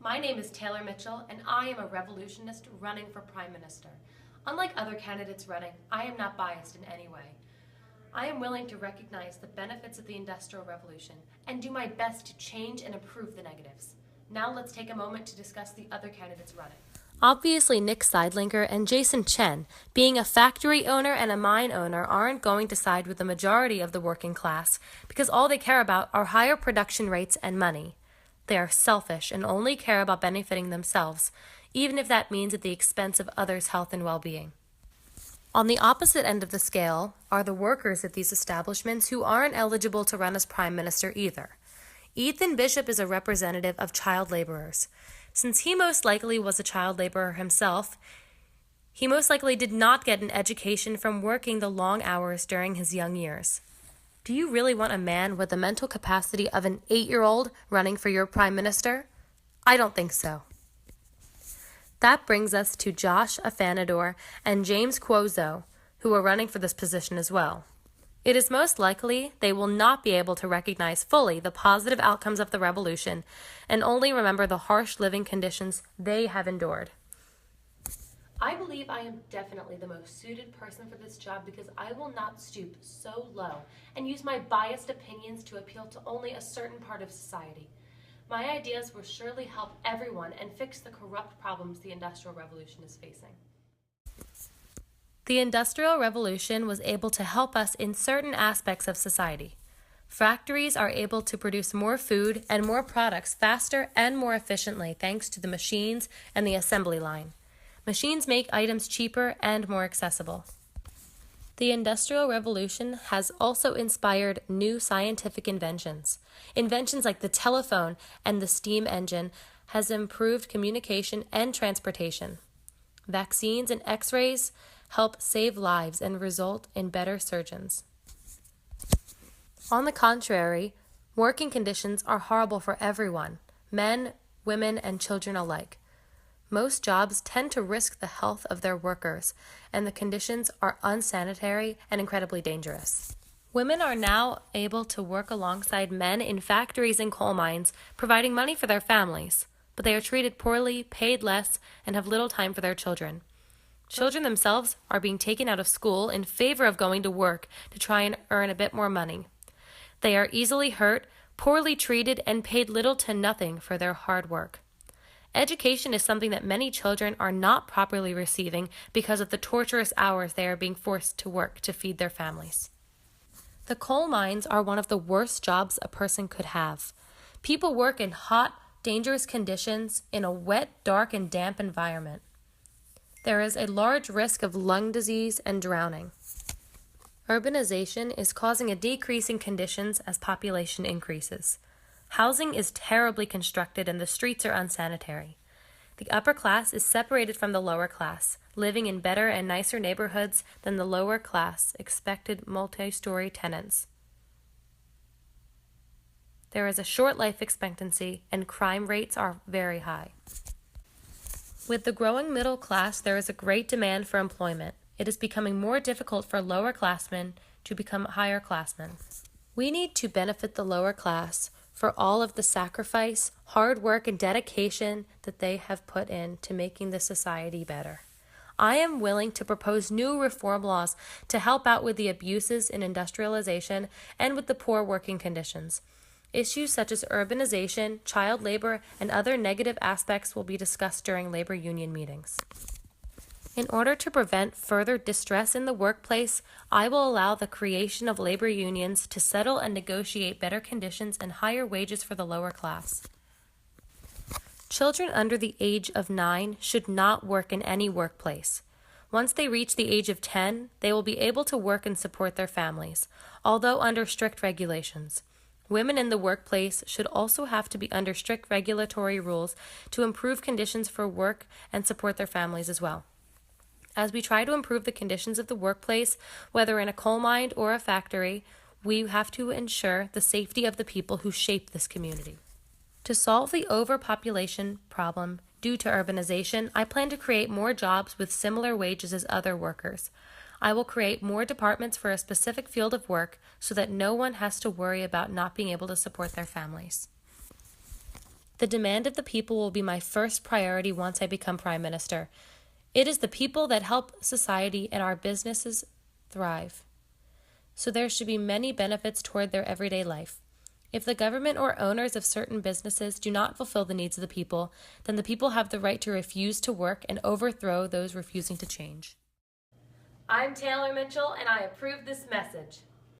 My name is Taylor Mitchell, and I am a revolutionist running for Prime Minister. Unlike other candidates running, I am not biased in any way. I am willing to recognize the benefits of the Industrial Revolution and do my best to change and improve the negatives. Now let's take a moment to discuss the other candidates running. Obviously, Nick Seidlinger and Jason Chen, being a factory owner and a mine owner, aren't going to side with the majority of the working class because all they care about are higher production rates and money. They are selfish and only care about benefiting themselves, even if that means at the expense of others' health and well-being. On the opposite end of the scale are the workers at these establishments who aren't eligible to run as Prime Minister either. Ethan Bishop is a representative of child laborers. Since he most likely was a child laborer himself, he most likely did not get an education from working the long hours during his young years. Do you really want a man with the mental capacity of an 8-year-old running for your Prime Minister? I don't think so. That brings us to Josh Afanador and James Cuozzo, who are running for this position as well. It is most likely they will not be able to recognize fully the positive outcomes of the revolution and only remember the harsh living conditions they have endured. I believe I am definitely the most suited person for this job because I will not stoop so low and use my biased opinions to appeal to only a certain part of society. My ideas will surely help everyone and fix the corrupt problems the Industrial Revolution is facing. The Industrial Revolution was able to help us in certain aspects of society. Factories are able to produce more food and more products faster and more efficiently thanks to the machines and the assembly line. Machines make items cheaper and more accessible. The Industrial Revolution has also inspired new scientific inventions. Inventions like the telephone and the steam engine has improved communication and transportation. Vaccines and X-rays help save lives and result in better surgeons. On the contrary, working conditions are horrible for everyone, men, women, and children alike. Most jobs tend to risk the health of their workers, and the conditions are unsanitary and incredibly dangerous. Women are now able to work alongside men in factories and coal mines, providing money for their families, but they are treated poorly, paid less, and have little time for their children. Children themselves are being taken out of school in favor of going to work to try and earn a bit more money. They are easily hurt, poorly treated, and paid little to nothing for their hard work. Education is something that many children are not properly receiving because of the torturous hours they are being forced to work to feed their families. The coal mines are one of the worst jobs a person could have. People work in hot, dangerous conditions in a wet, dark, and damp environment. There is a large risk of lung disease and drowning. Urbanization is causing a decrease in conditions as population increases. Housing is terribly constructed and the streets are unsanitary. The upper class is separated from the lower class, living in better and nicer neighborhoods than the lower class expected multi-story tenants. There is a short life expectancy and crime rates are very high. With the growing middle class, there is a great demand for employment. It is becoming more difficult for lower classmen to become higher classmen. We need to benefit the lower class for all of the sacrifice, hard work, and dedication that they have put into making the society better. I am willing to propose new reform laws to help out with the abuses in industrialization and with the poor working conditions. Issues such as urbanization, child labor, and other negative aspects will be discussed during labor union meetings. In order to prevent further distress in the workplace, I will allow the creation of labor unions to settle and negotiate better conditions and higher wages for the lower class. Children under the age of 9 should not work in any workplace. Once they reach the age of 10, they will be able to work and support their families, although under strict regulations. Women in the workplace should also have to be under strict regulatory rules to improve conditions for work and support their families as well. As we try to improve the conditions of the workplace, whether in a coal mine or a factory, we have to ensure the safety of the people who shape this community. To solve the overpopulation problem due to urbanization, I plan to create more jobs with similar wages as other workers. I will create more departments for a specific field of work so that no one has to worry about not being able to support their families. The demand of the people will be my first priority once I become Prime Minister. It is the people that help society and our businesses thrive. So there should be many benefits toward their everyday life. If the government or owners of certain businesses do not fulfill the needs of the people, then the people have the right to refuse to work and overthrow those refusing to change. I'm Taylor Mitchell, and I approve this message.